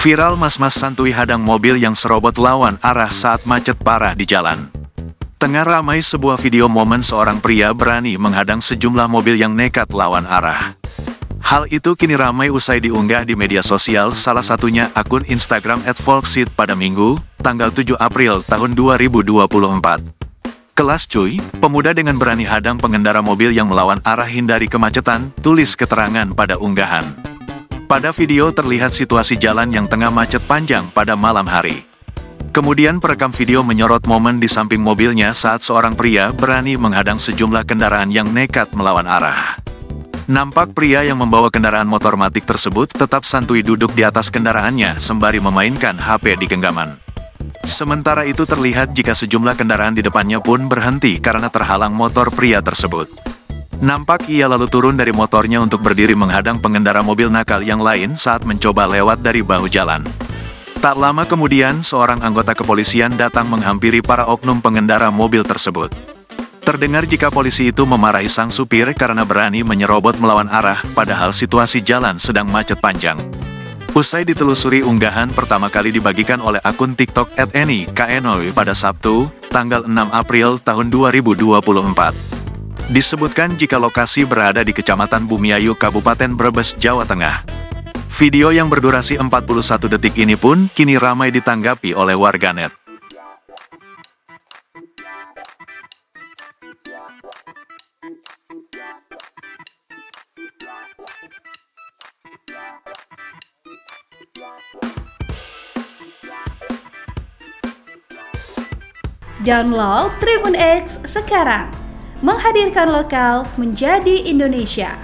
Viral mas-mas santuy hadang mobil yang serobot lawan arah saat macet parah di jalan. Tengah ramai sebuah video momen seorang pria berani menghadang sejumlah mobil yang nekat lawan arah. Hal itu kini ramai usai diunggah di media sosial, salah satunya akun Instagram @volksit pada Minggu, tanggal 7 April tahun 2024. Kelas cuy, pemuda dengan berani hadang pengendara mobil yang melawan arah hindari kemacetan, tulis keterangan pada unggahan. Pada video terlihat situasi jalan yang tengah macet panjang pada malam hari. Kemudian perekam video menyorot momen di samping mobilnya saat seorang pria berani menghadang sejumlah kendaraan yang nekat melawan arah. Nampak pria yang membawa kendaraan motor matic tersebut tetap santuy duduk di atas kendaraannya sembari memainkan HP di genggaman. Sementara itu terlihat jika sejumlah kendaraan di depannya pun berhenti karena terhalang motor pria tersebut. Nampak ia lalu turun dari motornya untuk berdiri menghadang pengendara mobil nakal yang lain saat mencoba lewat dari bahu jalan. Tak lama kemudian, seorang anggota kepolisian datang menghampiri para oknum pengendara mobil tersebut. Terdengar jika polisi itu memarahi sang supir karena berani menyerobot melawan arah, padahal situasi jalan sedang macet panjang. Usai ditelusuri, unggahan pertama kali dibagikan oleh akun TikTok @eni_knoy pada Sabtu, tanggal 6 April tahun 2024. Disebutkan jika lokasi berada di Kecamatan Bumiayu, Kabupaten Brebes, Jawa Tengah. Video yang berdurasi 41 detik ini pun kini ramai ditanggapi oleh warganet. Download Tribun X sekarang, menghadirkan lokal menjadi Indonesia.